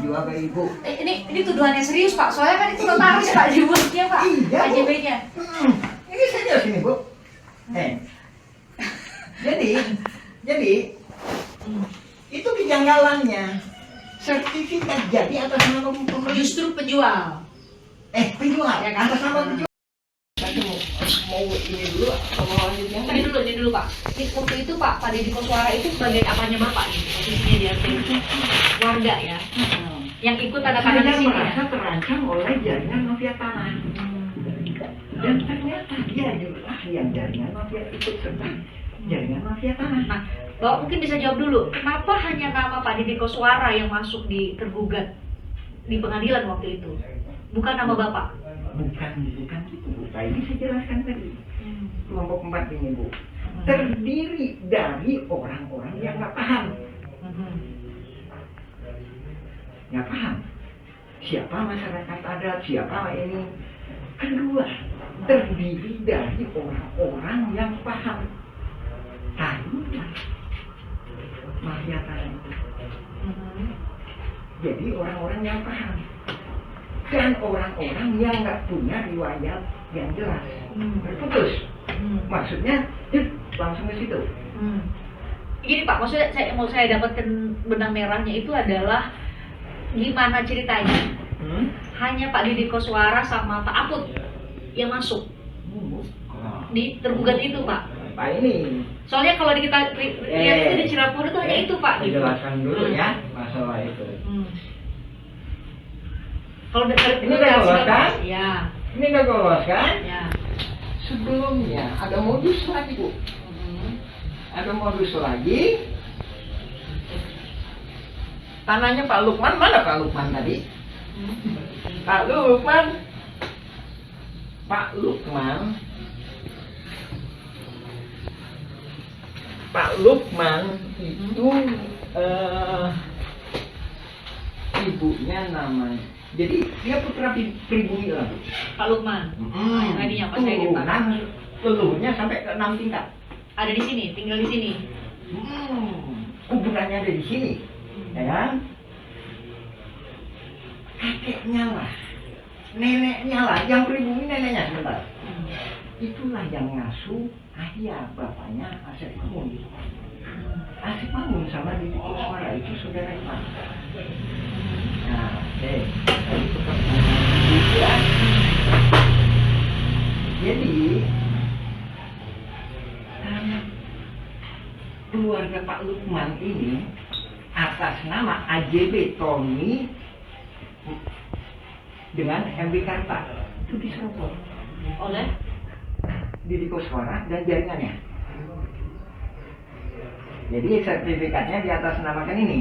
dijual ke ibu. Ini tuduhannya serius Pak, soalnya kan itu notaris Pak jebutnya Pak, Iya, Bu. KJB-nya. Ini serius ini Bu. Jadi itu kejanggalannya. Sertifikat jadi atas nama pemerintah. Justru penjual. Penjual Ya kan? atas nama penjual. Tadi mau ini dulu atau mau lanjut yang Ini dulu Pak. Waktu itu Pak Deddy Koswara itu sebagai apanya Bapak nih? Posisinya di RT warga ya. Yang ikut tanda tangan di Saya sini ya. merasa terancam oleh jaringan mafia tanah. Dan ternyata dia juga yang jaringan mafia ikut serta jaringan mafia tanah. Nah, Bapak mungkin bisa jawab dulu, kenapa hanya nama Pak Deddy Koswara yang masuk di tergugat di pengadilan waktu itu? Bukan nama Bapak? Bukan gitu Bu. Nah, ini saya jelaskan tadi. Kelompok 4 ini Bu. Terdiri dari orang-orang yang nggak paham. Nggak paham. Siapa masyarakat adat, siapa ini. Kedua, terdiri dari orang-orang yang paham. Tahulah mafia tanah itu. Jadi orang-orang yang paham. Dan orang-orang yang nggak punya riwayat yang jelas. Terputus. Maksudnya, langsung ke situ. Gini Pak, maksudnya saya dapatkan benang merahnya itu adalah gimana ceritanya? Hanya Pak Deddy Koswara sama Pak Aput yang masuk di tergugat itu Pak. Pak ini. Soalnya kalau kita lihat itu di Cirapur itu hanya itu Pak. Gitu. Jelaskan dulu ya masalah itu. Kalau ini udah lolos kan? Ya. Ini udah lolos kan? Ya. Sebelumnya ada modus lagi Bu. Ada modus lagi. Tanahnya Pak Lukman, mana Pak Lukman tadi? Pak Lukman. Pak Lukman itu ibunya namanya. Jadi dia putra pribumi lah Bu. Pak Lukman. Tadinya Pak saya di Pak. Leluhurnya sampai ke 6 tingkat. Ada di sini, tinggal di sini. Kuburannya ada di sini. Ya kan? Kakeknya lah, neneknya lah, yang pribumi neneknya sebentar. Itulah yang ngasuh ayah bapaknya Asep Mamun. Asep Mamun sama Deddy Koswara itu saudara Iman. Nah, jadi keluarga Pak Lukman ini atas nama AJB Tommy dengan MB Karta itu diserobot oleh Deddy Koswara dan jaringannya. Jadi sertifikatnya di atas namakan ini.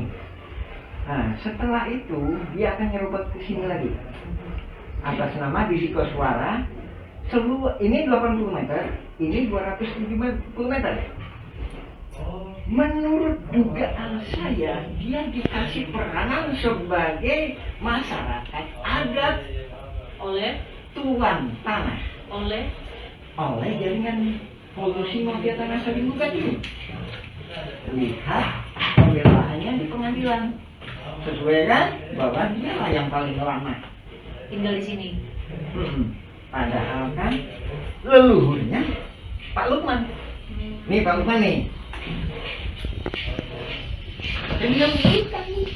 Nah, setelah itu dia akan nyerobot ke sini lagi atas nama Deddy Koswara. Ini 80 meter, ini 270 meter. Menurut dugaan saya, dia dikasih peranan sebagai masyarakat adat oleh tuan tanah, oleh jaringan polusi mafia tanah sering bukan ini. Lihat pembelaannya di pengadilan, sesuai kan bahwa dia lah yang paling lama tinggal di sini. Padahal kan leluhurnya Pak Lukman. Nih Pak Lukman nih. Dan dia milikan nih.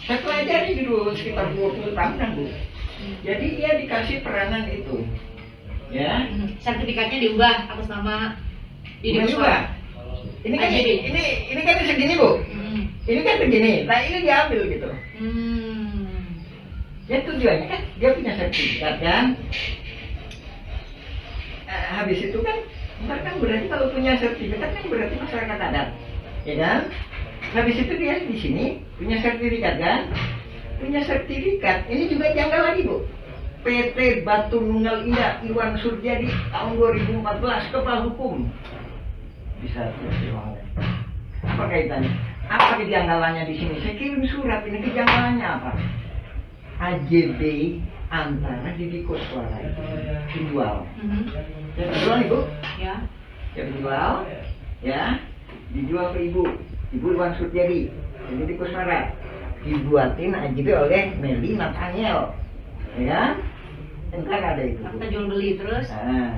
Saya pelajari dulu sekitar 20 tahunan Bu. Jadi dia dikasih peranan itu. Ya. Sertifikatnya diubah atas nama Deddy Bukan juga. Koswara. Ini kan ini kan segini Bu. Ini kan begini. Nah ini diambil gitu. Ya tujuannya kan dia punya sertifikat kan. Habis itu kan berarti kalau punya sertifikat kan berarti masyarakat adat, ya kan? Habis itu dia di sini punya sertifikat kan? Punya sertifikat. Ini juga janggal lagi Bu. PT Batu Nunggal Indah Iwan Surjadi tahun 2014 kepala hukum. Bisa uang. Apa kaitannya? Apa kejanggalannya di sini? Saya kirim surat ini kejanggalannya apa? AJB antara Deddy Koswara itu dijual. Ya dijual nih Bu. Ya. Ya dijual. Ya. Dijual ke Ibu Iwan Surjadi. Deddy Koswara. dibuatin AJB oleh Meli Nathaniel, ya kan? Entar ada itu. Akta jual beli terus. Nah,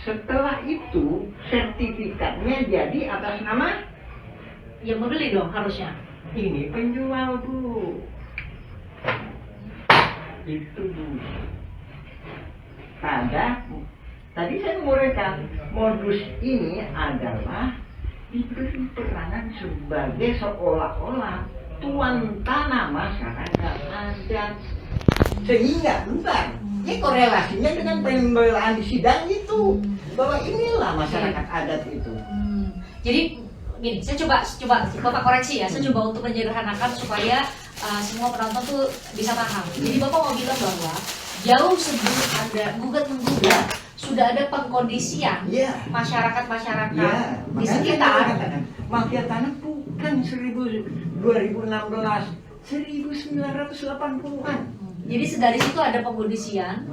setelah itu sertifikatnya jadi atas nama Yang membeli dong harusnya. ini penjual, Bu. Itu, Bu. Tadi saya menguraikan modus ini adalah diberi peranan sebagai seolah-olah tuan tanah masyarakat adat, sehingga entar ini korelasinya dengan pembelaan di sidang itu, bahwa inilah masyarakat adat itu. Jadi gini, saya coba Bapak koreksi ya, saya coba untuk menyederhanakan supaya semua penonton tuh bisa paham. Jadi Bapak mau bilang bahwa jauh sebelum ada gugat-menggugat sudah ada pengkondisian masyarakat-masyarakat di sekitar. Mafia tanah bukan 2016, 1980-an. Jadi dari situ ada pengkondisian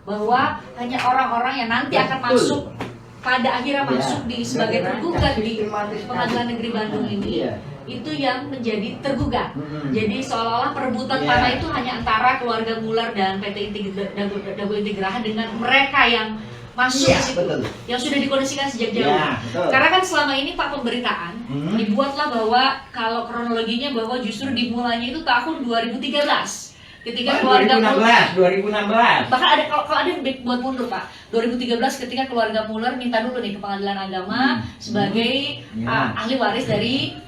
bahwa hanya orang-orang yang nanti akan masuk pada akhirnya masuk di sebagai tergugat di Pengadilan Negeri Bandung ini, itu yang menjadi tergugat. Jadi seolah-olah perebutan tanah itu hanya antara keluarga Muller dan PT Dago Integraha dengan mereka yang masuk di situ, yang sudah dikondisikan sejak jauh. Karena kan selama ini Pak pemberitaan dibuatlah bahwa kalau kronologinya bahwa justru dimulainya itu tahun 2013. Ketika keluarga 2016. Bahkan ada kalau ada buat mundur Pak. 2013 ketika keluarga Muller minta dulu nih ke Pengadilan Agama sebagai ahli waris dari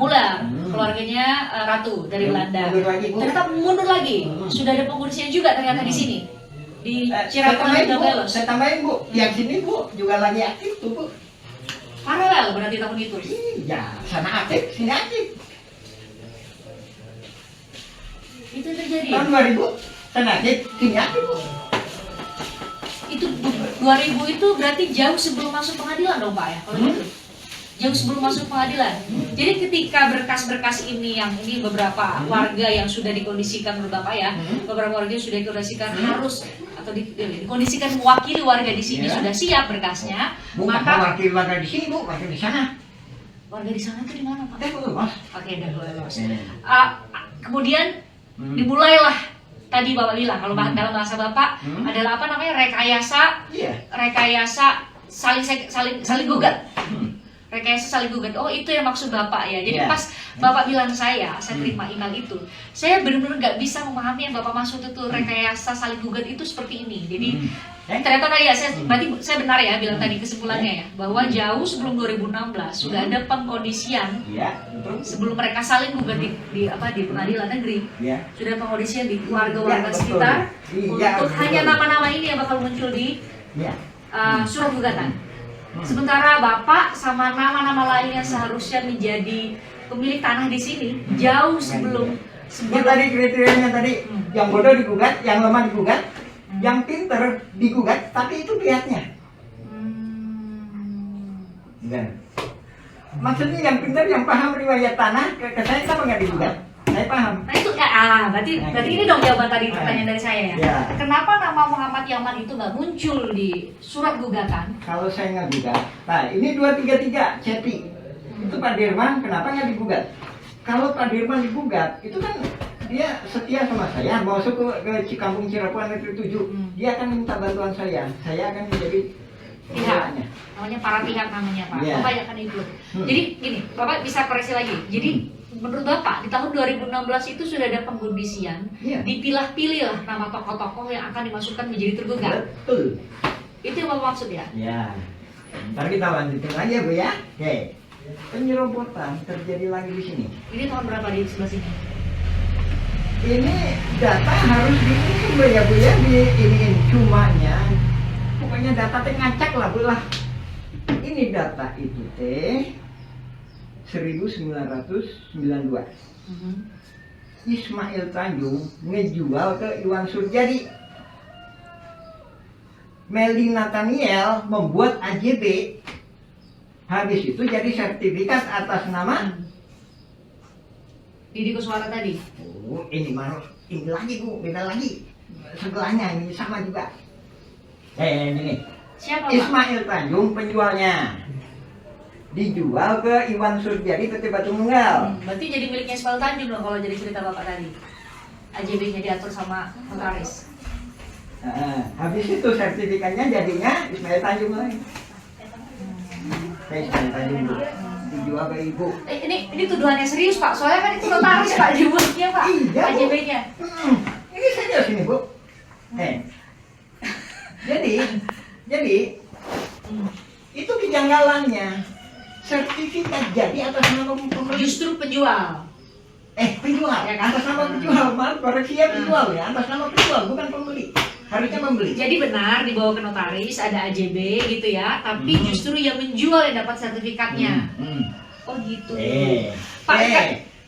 Muller, keluarganya Ratu dari Belanda. Ternyata mundur lagi. Sudah ada pengurusnya juga ternyata di sini. Di Cirebon dan Belos. Saya tambahin, Bu. Yang sini, Bu, juga lagi aktif tuh, Bu. Paralel berarti tahun itu. Iya, sana aktif, sini aktif. Itu terjadi. Tahun 2000, sana aktif, sini aktif, Bu. Itu 2000 itu berarti jauh sebelum masuk pengadilan dong Pak ya? Kalau gitu. Jauh sebelum masuk pengadilan. Jadi ketika berkas-berkas ini yang ini beberapa warga yang sudah dikondisikan menurut Bapak ya, beberapa warga yang sudah dikondisikan harus atau dikondisikan mewakili warga di sini sudah siap berkasnya, maka wakil warga di sini, Bu, wakil di sana. Warga di sana itu di mana Pak? Mas. Oke, udah lolos. Kemudian dimulailah tadi Bapak bilang kalau dalam bahasa Bapak adalah apa namanya rekayasa saling gugat. Rekayasa saling gugat. Oh, itu yang maksud Bapak ya. Jadi pas Bapak bilang saya terima email itu, saya benar-benar nggak bisa memahami yang Bapak maksud itu rekayasa saling gugat itu seperti ini. Jadi ternyata tadi ya, berarti saya benar ya bilang tadi kesimpulannya ya, bahwa jauh sebelum 2016 sudah ada pengkondisian sebelum mereka saling gugat di pengadilan negeri, sudah ada pengkondisian di warga-warga sekitar untuk hanya nama-nama ini yang bakal muncul di surat gugatan. Sementara Bapak sama nama-nama lain yang seharusnya menjadi pemilik tanah di sini jauh sebelum tadi kriterianya tadi yang bodoh digugat, yang lemah digugat, yang pinter digugat, tapi itu pihaknya. Maksudnya yang pinter, yang paham riwayat tanah, ke saya kenapa nggak digugat? Saya paham. Nah itu berarti ini dong jawaban tadi pertanyaan dari saya ya. Kenapa nama Muhammad Yaman itu nggak muncul di surat gugatan? Kalau saya nggak gugat, nah ini 233 Ceti, itu Pak Dirman kenapa nggak digugat? Kalau Pak Dirman digugat, itu kan dia setia sama saya, masuk ke Cikampung Cirebon Negeri 7, dia akan minta bantuan saya akan menjadi pihaknya. Namanya para pihak namanya Pak. Bapak akan ikut. Jadi gini, Bapak bisa koreksi lagi. Jadi menurut Bapak di tahun 2016 itu sudah ada pengkondisian, dipilah-pilih lah nama tokoh-tokoh yang akan dimasukkan menjadi tergugat. Betul. Itu yang Bapak maksud ya? Ya. Ntar kita lanjutin lagi ya Bu ya. Oke. Penyerobotan terjadi lagi di sini. Ini tahun berapa di sebelah sini? Ini data harus dihitung ya Bu ya, ini cumanya. Pokoknya data teh ngacak lah Bu lah. Ini data itu teh 1992. Ismail Tanjung ngejual ke Iwan Surjadi. Meli Nathaniel membuat AJB. Habis itu jadi sertifikat atas nama Didi Koswara tadi. Oh, ini lagi Bu, beda lagi. Sebelahnya ini sama juga. Ini. Siapa Pak? Ismail Tanjung penjualnya. dijual ke Iwan Surjadi PT Batu Nunggal. Berarti jadi miliknya Ismail Tanjung dong kalau jadi cerita Bapak tadi. AJB-nya diatur sama notaris. Habis itu sertifikatnya jadinya Ismail Tanjung lagi. Ismail Tanjung Bu. Dijual ke Ibu. Ini tuduhannya serius Pak, soalnya kan itu notaris Pak jebulnya Pak, Iya, Bu. AJB-nya. Ini saja sini Bu. Jadi itu kejanggalannya. Sertifikat jadi atas nama pembeli. Justru penjual. Penjual Ya kan? atas nama penjual, maaf koreksi ya, penjual ya, atas nama penjual bukan pembeli. Harusnya pembeli. Jadi benar dibawa ke notaris, ada AJB gitu ya, tapi justru yang menjual yang dapat sertifikatnya. Oh gitu. Pak,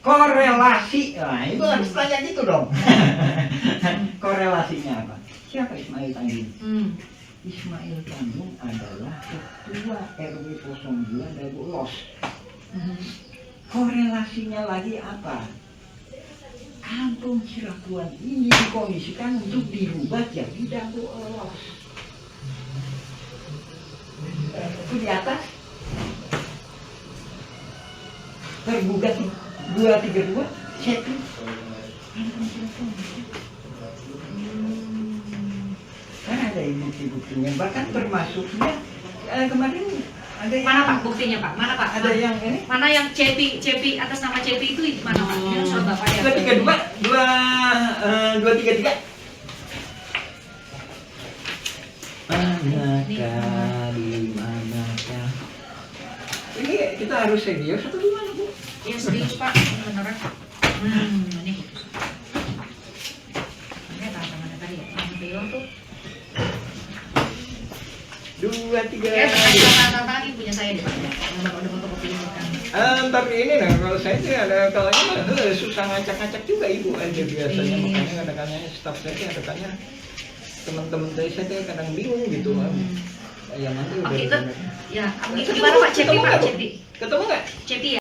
Korelasi. Nah, itu harus tanya gitu dong. Korelasinya apa? Siapa Ismail Tanjung? Ismail Tanjung adalah ketua RW 02 Dago Los. Korelasinya lagi apa? Kampung Cirakuan ini dikondisikan untuk dirubah jadi Dago Los. Itu di atas tergugat 232 Cepi. Kan ada bukti-buktinya, bahkan termasuknya kemarin ada yang mana Pak buktinya Pak? Mana Pak? Ada yang ini? Mana yang Cepi atas nama Cepi itu mana Pak? Ini surat Bapak ya? 233. Manakah di manakah? Ini kita harus serius atau gimana Bu? Iya serius Pak, beneran. Ini. Ini tangan tadi ya, yang bilang tuh. 2, 3. Ya, tangan ini punya saya deh Pak. Yang Bapak udah fotokopi ini kan. Tapi ini nah kalau saya sih ada kalanya susah ngacak-ngacak juga Ibu aja biasanya, makanya kadang-kadang staff saya kadang-kadang teman-teman saya kadang bingung gitu. Yang nanti udah Ya, gimana Pak Cepi Pak Cepi? Ketemu nggak? Cepi ya?